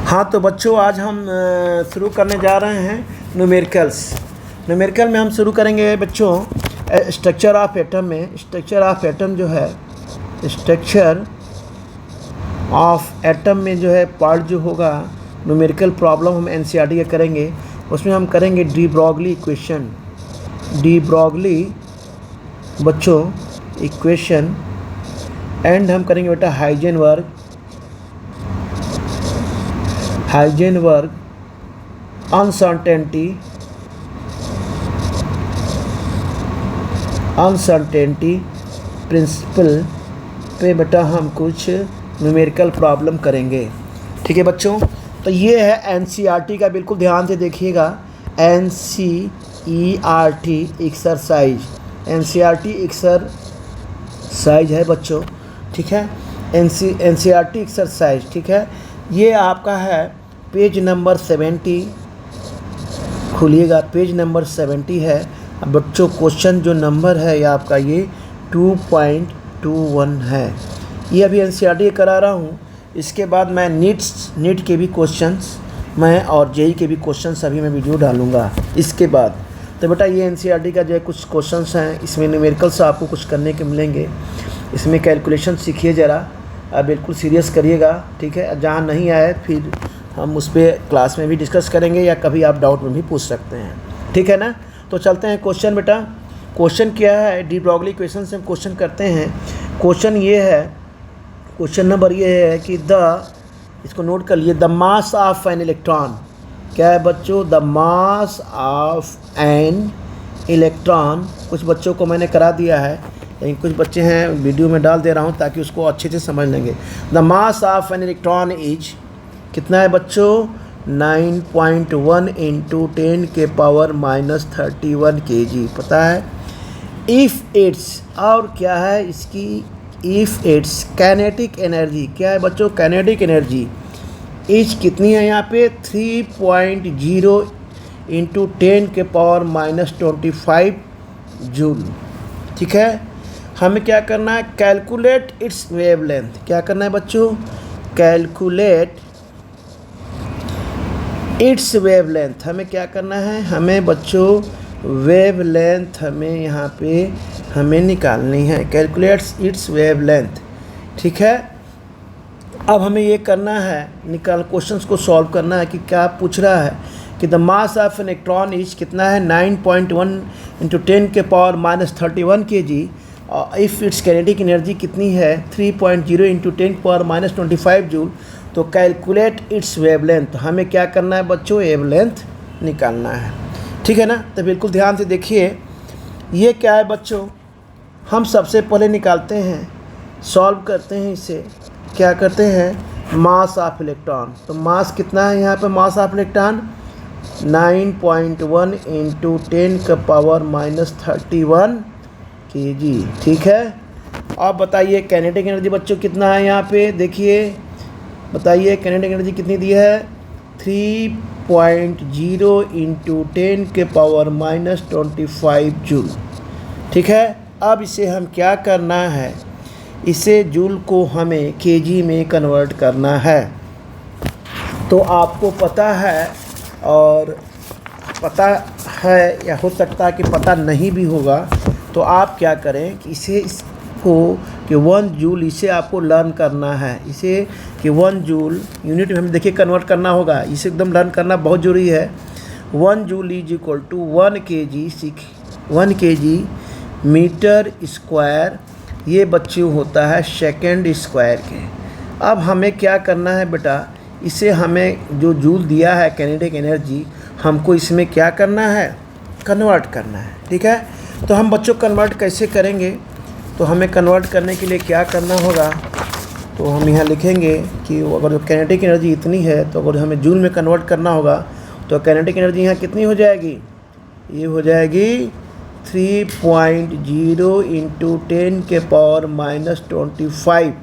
हाँ तो बच्चों आज हम शुरू करने जा रहे हैं न्यूमेरिकल्स। न्यूमेरिकल में हम शुरू करेंगे बच्चों स्ट्रक्चर ऑफ एटम में। स्ट्रक्चर ऑफ एटम जो है, स्ट्रक्चर ऑफ एटम में जो है पार्ट जो होगा न्यूमेरिकल प्रॉब्लम हम एनसीईआरटी का करेंगे। उसमें हम करेंगे D Broglie equation, de Broglie बच्चों इक्वेशन, एंड हम करेंगे बेटा हाइजेनबर्ग अनसर्टेनिटी प्रिंसिपल पे बेटा हम कुछ न्यूमेरिकल प्रॉब्लम करेंगे। ठीक है बच्चों, तो ये है एनसीईआरटी का, बिल्कुल ध्यान से देखिएगा। एनसीईआरटी एक्सरसाइज, एनसीईआरटी एक्सरसाइज है बच्चों। ठीक है, एनसीईआरटी एक्सरसाइज। ठीक है, ये आपका है पेज नंबर 70, खुलिएगा पेज नंबर 70 है। अब बच्चों क्वेश्चन जो नंबर है ये आपका ये 2.21 है। ये अभी एनसीईआरटी करा रहा हूँ। इसके बाद मैं नीट के भी क्वेश्चंस मैं और जेई के भी क्वेश्चंस अभी मैं वीडियो डालूँगा इसके बाद। तो बेटा ये एनसीईआरटी का जो है कुछ क्वेश्चंस हैं, इसमें न्यूमेरिकल्स आपको कुछ करने के मिलेंगे। इसमें कैलकुलेशन सीखिए ज़रा, बिल्कुल सीरियस करिएगा। ठीक है, जहाँ नहीं आए फिर हम उस पर क्लास में भी डिस्कस करेंगे या कभी आप डाउट में भी पूछ सकते हैं। ठीक है ना, तो चलते हैं क्वेश्चन बेटा। क्वेश्चन क्या है, डी ब्रॉगली इक्वेशन से हम क्वेश्चन करते हैं। क्वेश्चन ये है, क्वेश्चन नंबर ये है कि इसको नोट कर लिए, the mass of an electron. क्या है बच्चों, the mass of an electron. कुछ बच्चों को मैंने करा दिया है, लेकिन कुछ बच्चे हैं वीडियो में डाल दे रहा हूँ ताकि उसको अच्छे से समझ लेंगे। The mass of an electron is, कितना है बच्चों, 9.1 इंटू 10 के पावर -31 kg। पता है इफ़ इट्स, और क्या है इसकी, इफ़ इट्स कैनेटिक एनर्जी, क्या है बच्चों, कैनेटिक एनर्जी इज कितनी है यहाँ पे 3.0 इंटू 10 के पावर -25 जूल। ठीक है, हमें क्या करना है, कैलकुलेट इट्स वेवलेंथ। क्या करना है बच्चों, कैलकुलेट इट्स वेवलेंथ। हमें क्या करना है, हमें बच्चों वेवलेंथ हमें यहाँ पे हमें निकालनी है, कैलकुलेट्स इट्स वेवलेंथ। ठीक है, अब हमें ये करना है, क्वेश्चंस को सॉल्व करना है कि क्या पूछ रहा है कि the mass of an electron is कितना है 9.1 इंटू 10 के power -31 kg। If it's kinetic energy कितनी है 3.0 इंटू 10 के पावर -25 जूल। तो कैलकुलेट इट्स वेवलेंथ, हमें क्या करना है बच्चों, वेवलेंथ निकालना है। ठीक है ना, तो बिल्कुल ध्यान से देखिए। ये क्या है बच्चों, हम सबसे पहले निकालते हैं, सॉल्व करते हैं इसे। क्या करते हैं, मास ऑफ इलेक्ट्रॉन। तो मास कितना है यहाँ पे, मास ऑफ इलेक्ट्रॉन 9.1 इंटू 10 का पावर -31 kg। ठीक है, अब बताइए कैनेटिक एनर्जी बच्चों कितना है यहाँ पे, देखिए बताइए कैनेटिक एनर्जी कितनी दी है 3.0 इंटू 10 के पावर -25 जूल। ठीक है, अब इसे हम क्या करना है, इसे जूल को हमें केजी में कन्वर्ट करना है। तो आपको पता है, और पता है या हो सकता है कि पता नहीं भी होगा, तो आप क्या करें कि इसको कि 1 जूल इसे आपको लर्न करना है। इसे कि 1 जूल यूनिट में हमें देखिए कन्वर्ट करना होगा, इसे एकदम लर्न करना बहुत ज़रूरी है। 1 joule is equal to 1 kg metre square, ये बच्चों होता है सेकेंड स्क्वायर के। अब हमें क्या करना है बेटा, इसे हमें जो जूल दिया है कैनेटिक एनर्जी, हमको इसमें क्या करना है, कन्वर्ट करना है। ठीक है, तो हम बच्चों कन्वर्ट कैसे करेंगे, तो हमें कन्वर्ट करने के लिए क्या करना होगा, तो हम यहाँ लिखेंगे कि अगर कैनेटिक एनर्जी इतनी है तो अगर हमें जूल में कन्वर्ट करना होगा तो कैनेटिक एनर्जी यहाँ कितनी हो जाएगी, ये हो जाएगी 3.0 इंटू 10 के पावर -25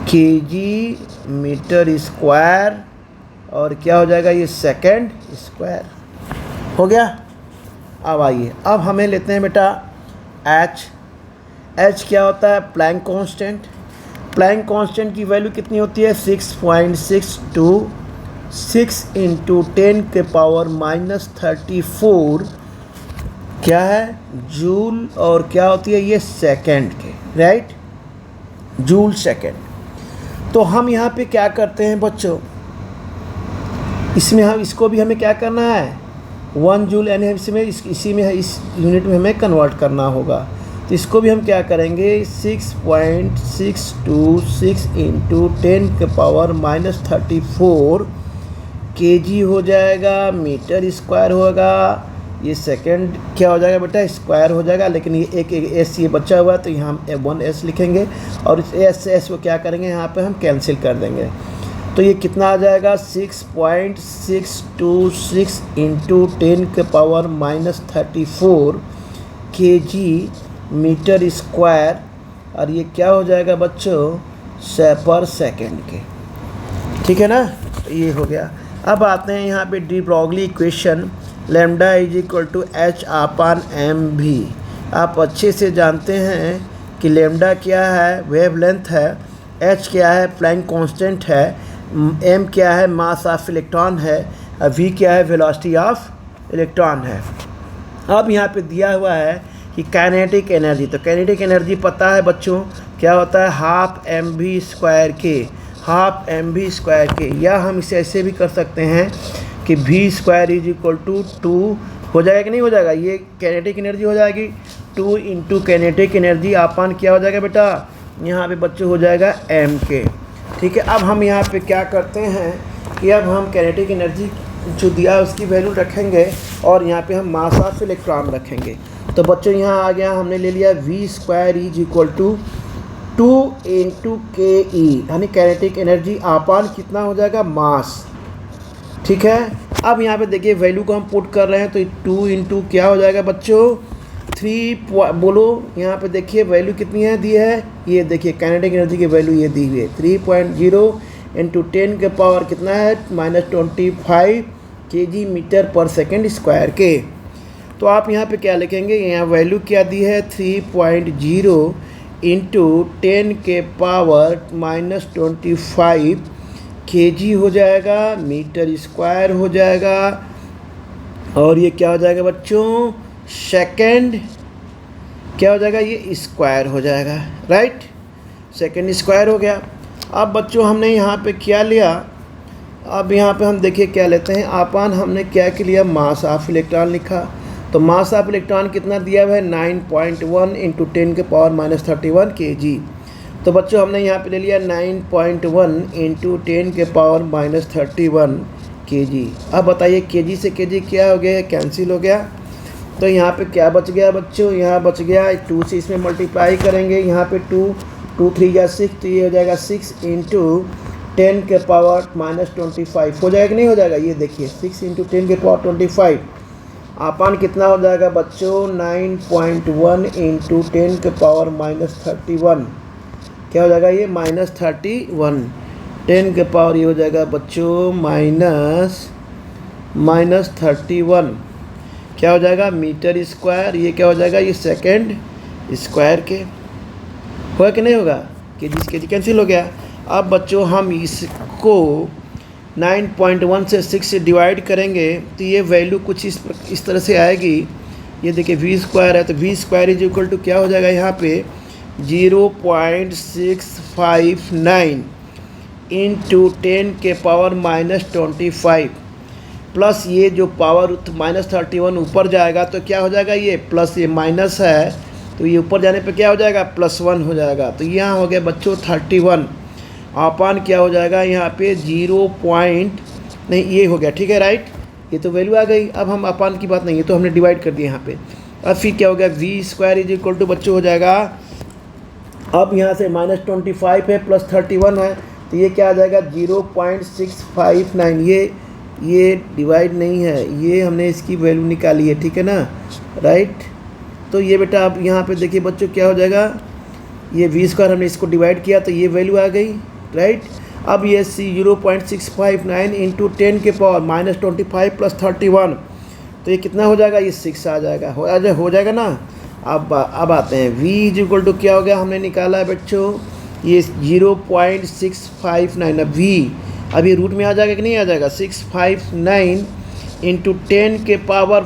kg मीटर स्क्वायर, और क्या हो जाएगा ये सेकेंड स्क्वायर। हो गया। अब आइए, अब हमें लेते हैं बेटा एच। एच क्या होता है, प्लैंक कांस्टेंट। प्लैंक कांस्टेंट की वैल्यू कितनी होती है 6.626 इंटू 10 के पावर -34 क्या है जूल, और क्या होती है ये सेकंड के, राइट, जूल सेकंड। तो हम यहाँ पे क्या करते हैं बच्चों, इसमें हम इसको भी हमें क्या करना है 1 जूल यानी इसमें इसी में इस यूनिट में हमें कन्वर्ट करना होगा। तो इसको भी हम क्या करेंगे 6.626 इंटू 10 के पावर -34 केजी हो जाएगा, मीटर स्क्वायर होगा, ये सेकंड क्या हो जाएगा बेटा स्क्वायर हो जाएगा, लेकिन ये एक एस ये बचा हुआ है तो यहाँ हम 1s लिखेंगे और इस एस को क्या करेंगे यहाँ पे हम कैंसिल कर देंगे। तो ये कितना आ जाएगा 6.626 इंटू 10 के पावर -34 केजी मीटर स्क्वायर, और ये क्या हो जाएगा बच्चों पर सेकंड के, ठीक है ना। ये हो गया। अब आते हैं यहाँ पे de Broglie equation lambda is equal to H upon M भी। आप अच्छे से जानते हैं कि लैम्डा क्या है वेवलेंथ है, एच क्या है प्लैंक कांस्टेंट है, एम क्या है मास ऑफ इलेक्ट्रॉन है, वी क्या है वेलोसिटी ऑफ इलेक्ट्रॉन है। अब यहाँ पे दिया हुआ है कि काइनेटिक एनर्जी, तो काइनेटिक एनर्जी पता है बच्चों क्या होता है हाफ एम वी स्क्वायर के, हाफ एम वी स्क्वायर के, या हम इसे ऐसे भी कर सकते हैं कि V square is equal to 2 हो जाएगा कि नहीं हो जाएगा, ये काइनेटिक एनर्जी हो जाएगी 2 इंटू काइनेटिक एनर्जी अपन क्या हो जाएगा बेटा यहाँ पे बच्चों हो जाएगा एम के, ठीक है। अब हम यहाँ पे क्या करते हैं कि अब हम काइनेटिक एनर्जी जो दिया उसकी वैल्यू रखेंगे और यहाँ पे हम मास ऑफ इलेक्ट्रॉन रखेंगे। तो बच्चों यहाँ आ गया हमने ले लिया V square is equal to 2 into K E, यानी काइनेटिक एनर्जी अपन कितना हो जाएगा मास, ठीक है। अब यहाँ पे देखिए वैल्यू को हम पुट कर रहे हैं तो 2 इंटू क्या हो जाएगा बच्चों 3 बोलो, यहाँ पे देखिए वैल्यू कितनी है दी है, ये देखिए काइनेटिक एनर्जी की वैल्यू ये दी हुई है 3.0 इंटू 10 के पावर कितना है -25 केजी मीटर पर सेकंड स्क्वायर के। तो आप यहाँ पे क्या लिखेंगे, यहाँ वैल्यू क्या दी है 3.0 इंटू 10 के पावर -25 केजी हो जाएगा, मीटर स्क्वायर हो जाएगा, और ये क्या हो जाएगा बच्चों सेकंड क्या हो जाएगा ये स्क्वायर हो जाएगा, राइट, सेकंड स्क्वायर हो गया। अब बच्चों हमने यहाँ पे क्या लिया, अब यहाँ पे हम देखिए क्या लेते हैं अपन हमने क्या के लिया मास ऑफ इलेक्ट्रॉन लिखा, तो मास ऑफ इलेक्ट्रॉन कितना दिया हुआ है 9.1 इंटू 10 के पावर -31 केजी। तो बच्चों हमने यहाँ पे ले लिया 9.1 इंटू 10 के पावर -31 केजी। अब बताइए केजी से केजी क्या हो गया, कैंसिल हो गया, तो यहाँ पे क्या बच गया बच्चों, यहाँ बच गया 2 से इसमें मल्टीप्लाई करेंगे, यहाँ पे 2 3 या 6, तो ये हो जाएगा 6 इंटू 10 के पावर -25 हो जाएगा नहीं हो जाएगा, ये देखिए 6 इंटू 10 के पावर 25 अपन कितना हो जाएगा बच्चों 9.1 इंटू 10 के पावर -31 क्या हो जाएगा ये -31 10 के पावर ये हो जाएगा बच्चों -31 क्या हो जाएगा मीटर स्क्वायर, ये क्या हो जाएगा ये सेकंड स्क्वायर के, होगा कि नहीं होगा, केजी कैंसिल हो गया। अब बच्चों हम इसको 9.1 से 6 से डिवाइड करेंगे तो ये वैल्यू कुछ इस तरह से आएगी, ये देखिए वी स्क्वायर है तो V square is equal to क्या हो जाएगा यहाँ पे 0.659 इंटू 10 के पावर -25 प्लस ये जो पावर -31 ऊपर जाएगा तो क्या हो जाएगा ये प्लस, ये माइनस है तो ये ऊपर जाने पे क्या हो जाएगा +1 हो जाएगा, तो यहाँ हो गया बच्चों 31 अपन क्या हो जाएगा यहाँ पे 0 पॉइंट नहीं ये हो गया, ठीक है राइट, ये तो वैल्यू आ गई। अब हम अपन की बात नहीं, ये तो हमने डिवाइड कर दिया यहाँ पे। अब फिर क्या हो गया V square is equal to बच्चों हो जाएगा, अब यहाँ से -25 है +31 है तो ये क्या आ जाएगा 0.659, ये डिवाइड नहीं है, ये हमने इसकी वैल्यू निकाली है, ठीक है ना राइट। तो ये बेटा अब यहाँ पे देखिए बच्चों क्या हो जाएगा, ये वी स्क्वायर हमने इसको डिवाइड किया तो ये वैल्यू आ गई, राइट। अब ये 0.659 इंटू 10 के पावर -25 + 31 तो ये कितना हो जाएगा, ये 6 आ जाएगा, हो जाएगा ना। अब आते हैं v इज इक्वल टू क्या हो गया, हमने निकाला है बच्चों ये 0.659। अब v अब ये रूट में आ जाएगा कि नहीं आ जाएगा, 659 इंटू 10 के पावर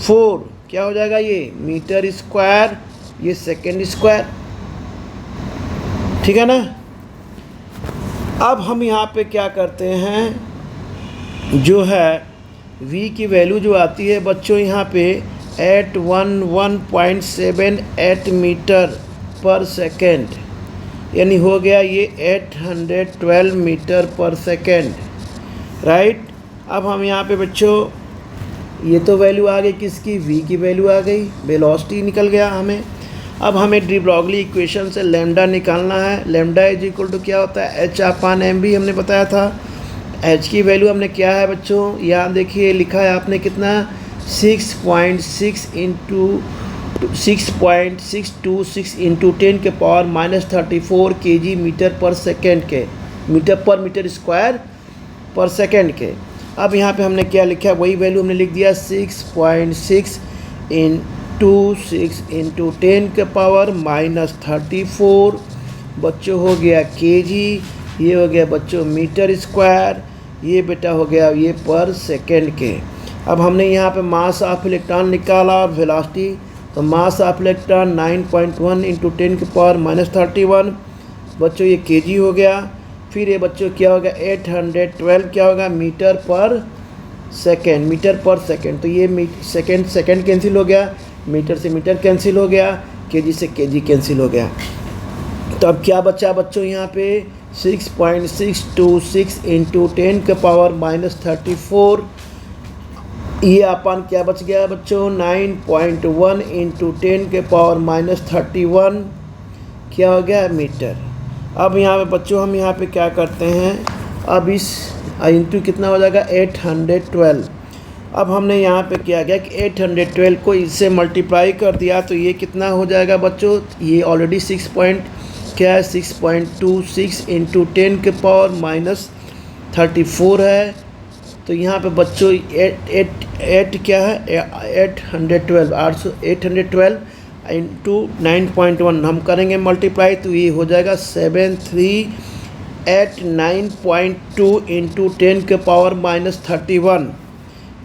4 क्या हो जाएगा, ये मीटर स्क्वायर, ये सेकेंड स्क्वायर, ठीक है ना। अब हम यहाँ पे क्या करते हैं, जो है v की वैल्यू जो आती है बच्चों यहाँ पे 811.78 मीटर पर सेकेंड, यानी हो गया ये 812 मीटर पर सेकेंड, राइट। अब हम यहाँ पे बच्चों ये तो वैल्यू आ गई किसकी, v की वैल्यू आ गई, वेलोसिटी निकल गया हमें। अब हमें डी ब्रॉगली इक्वेशन से लैम्डा निकालना है। लैम्डा इज इक्वल टू क्या होता है, h/mv हमने बताया था। h की वैल्यू हमने क्या है बच्चों, यहाँ देखिए लिखा है आपने कितना, 6.6 इंटू 6.626 इंटू 10 के पावर -34 kg मीटर पर सेकेंड के, मीटर स्क्वायर पर सेकेंड के। अब यहाँ पे हमने क्या लिखा है, वही वैल्यू हमने लिख दिया 6.6 इंटू 6 इंटू 10 के पावर -34 बच्चों हो गया kg, ये हो गया बच्चों मीटर स्क्वायर, ये बेटा हो गया ये पर सेकेंड के। अब हमने यहाँ पे मास ऑफ इलेक्ट्रॉन निकाला और वेलोसिटी, तो मास ऑफ इलेक्ट्रॉन 9.1 इंटू 10 के पावर -31 बच्चों ये kg हो गया। फिर ये बच्चों क्या होगा 812 क्या होगा मीटर पर सेकेंड, तो ये सेकेंड कैंसिल हो गया, मीटर से मीटर कैंसिल हो गया, kg से kg कैंसिल हो गया। तो अब क्या बचा बच्चों यहाँ पे 6.626 इंटू 10 के पावर -34, ये अपन क्या बच गया बच्चों 9.1 इंटू 10 के पावर -31 क्या हो गया मीटर। अब यहाँ पे बच्चों हम यहाँ पे क्या करते हैं, अब इस इंटू कितना हो जाएगा 812। अब हमने यहाँ पे क्या किया कि 812 को इससे मल्टीप्लाई कर दिया, तो ये कितना हो जाएगा बच्चों, ये ऑलरेडी 6.26 इंटू 10 के पावर -34 है। तो यहाँ पे बच्चों 8 क्या है 812 इंटू 9.1 हम करेंगे मल्टीप्लाई, तो ये हो जाएगा 7389.2 इंटू 10 के पावर -31,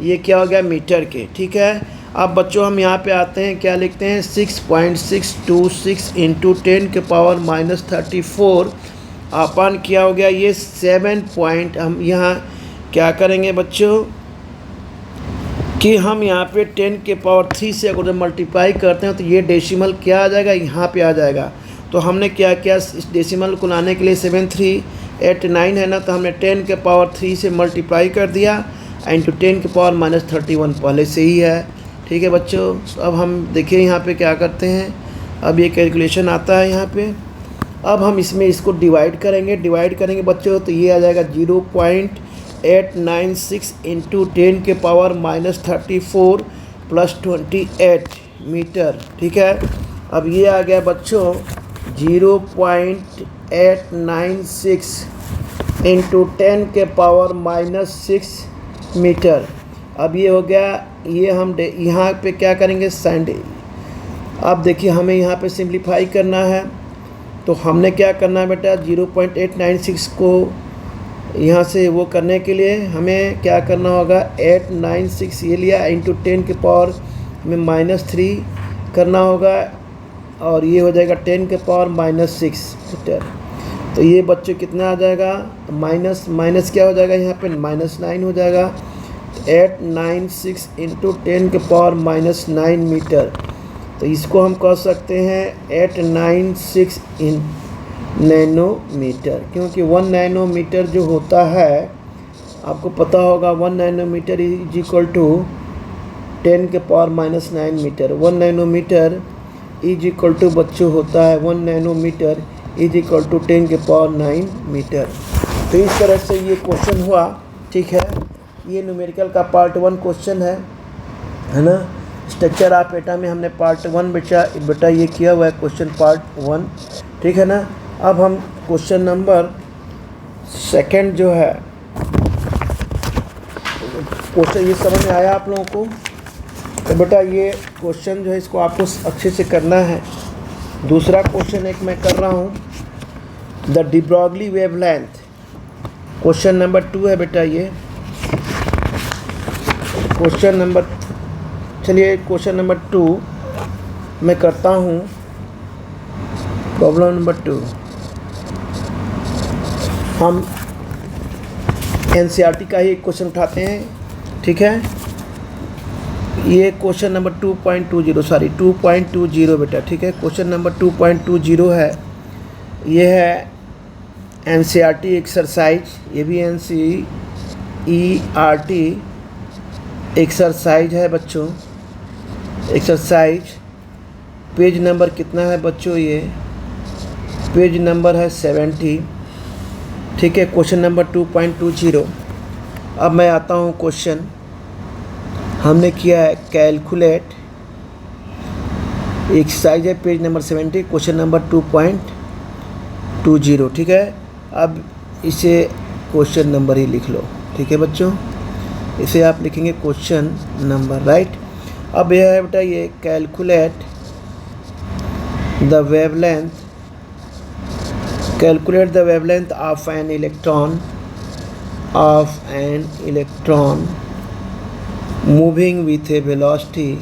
ये क्या हो गया मीटर के, ठीक है। अब बच्चों हम यहाँ पे आते हैं, क्या लिखते हैं 6.626 इंटू 10 के पावर -34 अपन क्या हो गया ये 7 पॉइंट, हम यहाँ क्या करेंगे बच्चों कि हम यहाँ पे 10 के पावर 3 से अगर मल्टीप्लाई करते हैं तो ये डेसिमल क्या आ जाएगा, यहाँ पे आ जाएगा। तो हमने क्या किया, इस डेसिमल को लाने के लिए 7389 है ना, तो हमने 10 के पावर 3 से मल्टीप्लाई कर दिया इंटू 10 के पावर -31 पहले से ही है, ठीक है बच्चों। अब हम देखिए यहाँ पे क्या करते हैं, अब ये कैलकुलेशन आता है यहाँ पे। अब हम इसमें इसको डिवाइड करेंगे बच्चों, तो ये आ जाएगा 0.896 इंटू 10 के पावर -34 प्लस 28 मीटर, ठीक है। अब ये आ गया बच्चों 0.896 इंटू 10 के पावर -6 मीटर। अब ये हो गया, ये हम यहाँ पे क्या करेंगे साइन, अब देखिए हमें यहाँ पे सिंप्लीफाई करना है, तो हमने क्या करना है बेटा 0.896 को यहाँ से वो करने के लिए हमें क्या करना होगा 896 ये लिया इंटू 10 के पावर में -3 करना होगा, और ये हो जाएगा 10 के पावर -6 मीटर। तो ये बच्चों कितना आ जाएगा, माइनस क्या हो जाएगा यहाँ पे -9 हो जाएगा, 896 इंटू 10 के पावर -9 मीटर। तो इसको हम कह सकते हैं 896 इन नैनोमीटर, क्योंकि 1 नैनोमीटर जो होता है आपको पता होगा 1 नैनोमीटर इज इक्वल टू 10 के power -9 metre. 1 nanometre is equal to बच्चों होता है 1 नैनोमीटर इज इक्वल टू 10 के पावर 9 मीटर। तो इस तरह से ये क्वेश्चन हुआ, ठीक है। ये न्यूमेरिकल का पार्ट 1 क्वेश्चन है ना। स्ट्रक्चर ऑफ एटम में हमने पार्ट 1 बेटा ये किया हुआ है क्वेश्चन पार्ट 1, ठीक है ना। अब हम क्वेश्चन नंबर 2 जो है क्वेश्चन, ये समझ में आया आप लोगों को। तो बेटा ये क्वेश्चन जो है इसको आपको अच्छे से करना है, दूसरा क्वेश्चन एक मैं कर रहा हूँ, the de Broglie wavelength, question number 2 है बेटा ये। क्वेश्चन नंबर 2 मैं करता हूँ, प्रॉब्लम नंबर 2। हम एनसीईआरटी का ही एक क्वेश्चन उठाते हैं, ठीक है। ये क्वेश्चन नंबर 2.20 बेटा, ठीक है। क्वेश्चन नंबर 2.20 है, ये है एनसीईआरटी एक्सरसाइज, ये भी एनसीईआरटी एक्सरसाइज है बच्चों। एक्सरसाइज पेज नंबर कितना है बच्चों, ये पेज नंबर है 70, ठीक है। Question number 2.20। अब मैं आता हूँ क्वेश्चन, हमने किया है कैलकुलेट, एक्सरसाइज है पेज नंबर 70, क्वेश्चन नंबर 2.20, ठीक है। अब इसे क्वेश्चन नंबर ही लिख लो, ठीक है बच्चों, इसे आप लिखेंगे क्वेश्चन नंबर, राइट। अब यह है बेटा, ये calculate the wavelength, calculate the wavelength of an electron moving with a velocity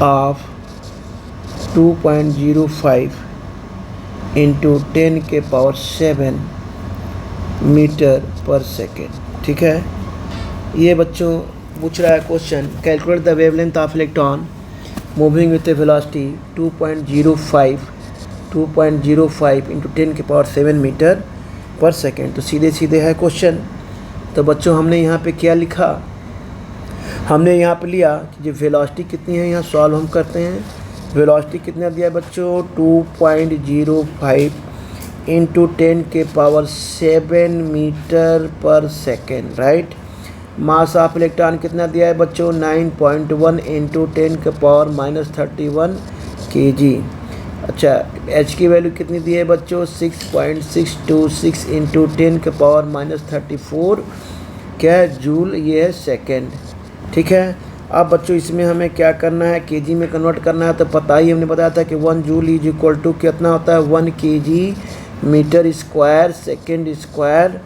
of 2.05 into 10 के पावर 7 मीटर पर सेकेंड, ठीक है। ये बच्चों पूछ रहा है question, calculate the wavelength of electron moving with A velocity 2.05 into 10 के पावर 7 मीटर पर सेकेंड। तो सीधे सीधे है क्वेश्चन। तो बच्चों हमने यहाँ पे क्या लिखा, हमने यहाँ पे लिया कि जो वेलोसिटी कितनी है, यहाँ सॉल्व हम करते हैं। वेलोसिटी कितना दिया बच्चों, 2.05 इंटू 10 के पावर 7 मीटर पर second, right. Mass of electron कितना दिया है बच्चों, 9.1 इंटू 10 के पावर -31 kg। अच्छा, एच की वैल्यू कितनी दी है बच्चों, 6.626 इंटू 10 के पावर -34 क्या है, जूल, ये है सेकेंड, ठीक है। अब बच्चों इसमें हमें क्या करना है, केजी में कन्वर्ट करना है। तो पता ही हमने बताया था कि 1 जूल इज इक्वल टू कितना होता है, 1 kg metre square second square.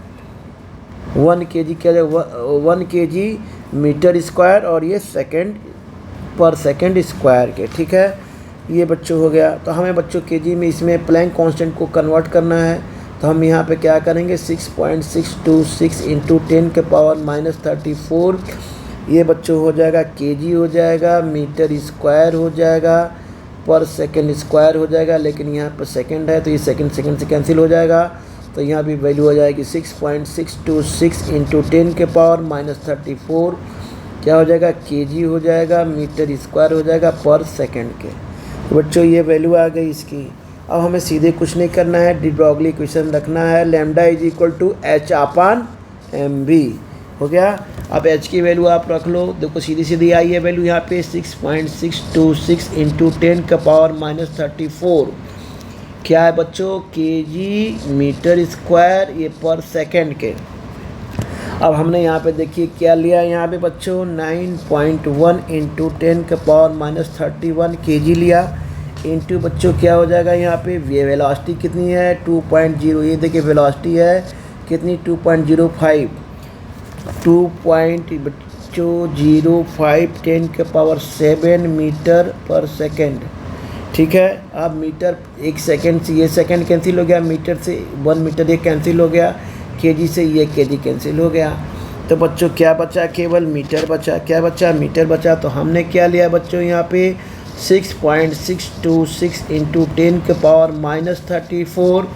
1 kg क्या है, 1 kg मीटर स्क्वायर, और ये सेकेंड पर सेकेंड स्क्वायर के, ठीक है। ये बच्चों हो गया। तो हमें बच्चों केजी में इसमें प्लैंक कांस्टेंट को कन्वर्ट करना है। तो हम यहाँ पे क्या करेंगे, 6.626 इंटू 10 के पावर -34, ये बच्चों हो जाएगा केजी हो जाएगा, मीटर स्क्वायर हो जाएगा, पर सेकेंड स्क्वायर हो जाएगा। लेकिन यहाँ पर सेकेंड है तो ये सेकेंड से कैंसिल हो जाएगा। तो यहाँ भी वैल्यू हो जाएगी 6.626 इंटू 10 के पावर -34 क्या हो जाएगा, केजी हो जाएगा, मीटर स्क्वायर हो जाएगा, पर सेकेंड के। बच्चों ये वैल्यू आ गई इसकी। अब हमें सीधे कुछ नहीं करना है, डी ब्रॉगली इक्वेशन रखना है, lambda is equal to h/mv हो गया। अब h की वैल्यू आप रख लो, देखो सीधी सीधी आई है वैल्यू यहाँ पे 6.626 इंटू 10 का पावर -34 क्या है बच्चों, केजी मीटर स्क्वायर, ये पर सेकेंड के। अब हमने यहाँ पे देखिए क्या लिया, यहाँ पे बच्चों 9.1 इंटू 10 का पावर -31 kg लिया, इंटू बच्चों क्या हो जाएगा, यहाँ पे वेलोसिटी कितनी है 2.0, ये देखिए वेलोसिटी है कितनी 2.05 2.05 10 के पावर 7 मीटर पर सेकेंड, ठीक है। अब मीटर, एक सेकेंड से ये सेकेंड कैंसिल हो गया, मीटर से 1 मीटर ये कैंसिल हो गया, केजी से ये केजी कैंसिल हो गया। तो बच्चों क्या बचा, केवल मीटर बचा। क्या बचा, मीटर बचा। तो हमने क्या लिया बच्चों यहाँ पे 6.626 इंटू 10 के पावर -34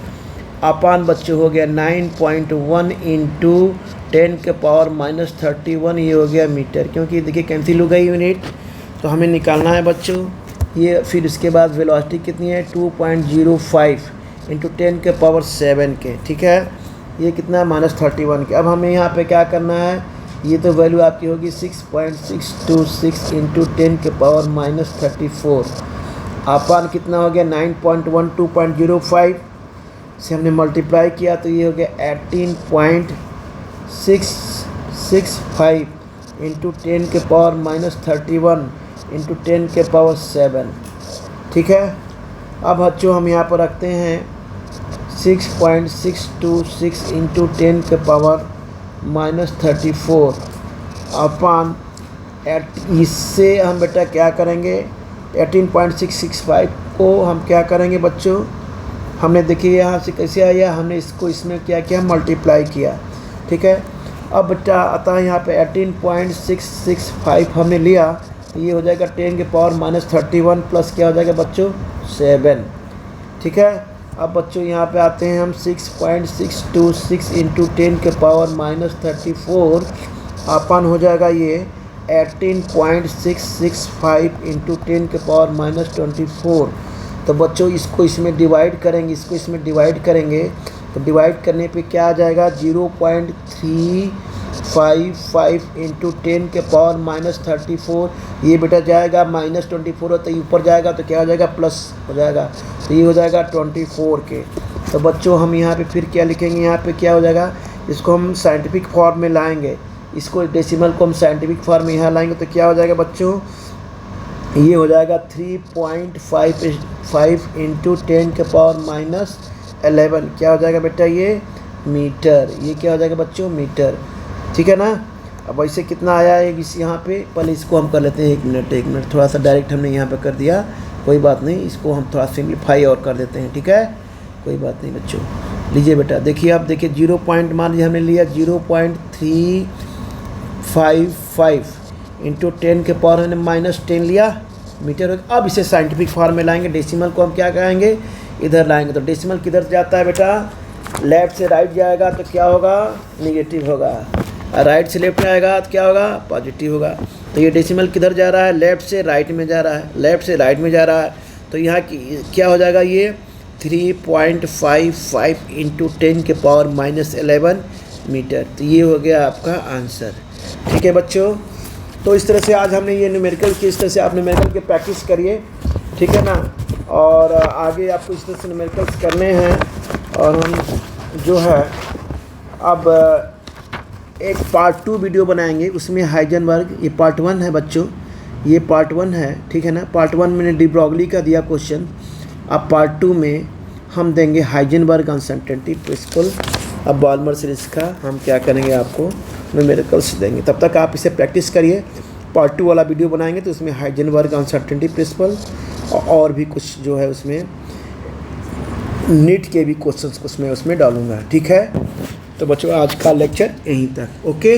अपान बच्चों हो गया 9.1 इंटू 10 के पावर -31, ये हो गया मीटर, क्योंकि देखिए कैंसिल हो गई यूनिट। तो हमें निकालना है बच्चों ये। फिर उसके बाद वेलोसिटी कितनी है 2.05 इंटू 10 के पावर 7 के, ठीक है। ये कितना है -31 के। अब हमें यहाँ पे क्या करना है, ये तो वैल्यू आपकी होगी 6.626 इंटू 10 के पावर -34 अपान कितना हो गया 9.1 2.05 से हमने मल्टीप्लाई किया तो ये हो गया 18.6 6.65 इंटू 10 के पावर -31 इंटू 10 के पावर 7। ठीक है, अब बच्चों हम यहाँ पर रखते हैं 6.626 इंटू 10 के पावर -34 अपन इससे हम बेटा क्या करेंगे 18.665 को हम क्या करेंगे बच्चों, हमने देखिए यहाँ से कैसे आया, हमने इसको इसमें क्या किया मल्टीप्लाई किया। ठीक है, अब बेटा आता है यहाँ पे 18.665 हमने लिया, तो ये हो जाएगा 10 के पावर -31 प्लस क्या हो जाएगा बच्चों 7। ठीक है, अब बच्चों यहाँ पे आते हैं हम 6.626 इंटू 10 के पावर -34 अपन हो जाएगा ये 18.665 इंटू 10 के पावर -24। तो बच्चों इसको इसमें डिवाइड करेंगे, इसको इसमें डिवाइड करेंगे, तो डिवाइड करने पे क्या आ जाएगा 0.355 इंटू 10 के पावर -34। ये बेटा जाएगा -24 होता है ऊपर जाएगा तो क्या हो जाएगा प्लस हो जाएगा, तो ये हो जाएगा 24 के। तो बच्चों हम यहाँ पे फिर क्या लिखेंगे, यहाँ पे क्या हो जाएगा, इसको हम साइंटिफिक फॉर्म में लाएंगे, इसको डेसिमल को हम साइंटिफिक फॉर्म में यहाँ लाएंगे तो क्या हो जाएगा बच्चों, ये हो जाएगा 3.55 इंटू 10 के पावर -11 क्या हो जाएगा बेटा ये मीटर, ये क्या हो जाएगा बच्चों मीटर। ठीक है ना, अब ऐसे कितना आया है इस यहाँ पे, पहले इसको हम कर लेते हैं 1 मिनट, थोड़ा सा डायरेक्ट हमने यहाँ पे कर दिया, कोई बात नहीं, इसको हम थोड़ा सिंप्लीफाई और कर देते हैं। ठीक है, कोई बात नहीं बच्चों, लीजिए बेटा देखिए, आप देखिए 0 पॉइंट मान लीजिए हमने लिया 0.355 इंटू 10 के पावर हमने -10 लिया मीटर। अब इसे साइंटिफिक फॉर्म में लाएंगे, डेसिमल को हम क्या कहेंगे इधर लाएंगे, तो डेसिमल किधर जाता है बेटा, लेफ़्ट से राइट जाएगा तो क्या होगा निगेटिव होगा, राइट से लेफ्ट में आएगा तो क्या होगा पॉजिटिव होगा। तो ये डेसिमल किधर जा रहा है, लेफ़्ट से राइट में जा रहा है, लेफ़्ट से राइट में जा रहा है, तो यहाँ की क्या हो जाएगा ये 3.55 इंटू 10 के पावर -11 मीटर। तो ये हो गया आपका आंसर। ठीक है बच्चों, तो इस तरह से आज हमने ये न्यूमेरिकल की, इस तरह से आप न्यूमेरिकल के प्रैक्टिस करिए। ठीक है ना, और आगे आपको इस तरह से न्यूमेरिकल्स करने हैं, और हम जो है अब एक पार्ट 2 वीडियो बनाएंगे, उसमें हाइजेनबर्ग, ये पार्ट 1 है बच्चों, ये पार्ट 1 है। ठीक है ना, पार्ट 1 मैंने डी ब्रॉगली का दिया क्वेश्चन, अब पार्ट 2 में हम देंगे हाइजेनबर्ग अनसर्टेनिटी प्रिंसिपल। अब बाल्मर सीरीज का हम क्या करेंगे आपको न्यूमेरिकल्स देंगे, तब तक आप इसे प्रैक्टिस करिए। पार्ट 2 वाला वीडियो बनाएंगे तो उसमें हाइजेनबर्ग अनसर्टेनिटी प्रिंसिपल और भी कुछ जो है उसमें नीट के भी क्वेश्चंस उसमें डालूंगा। ठीक है, तो बच्चों आज का लेक्चर यहीं तक, ओके।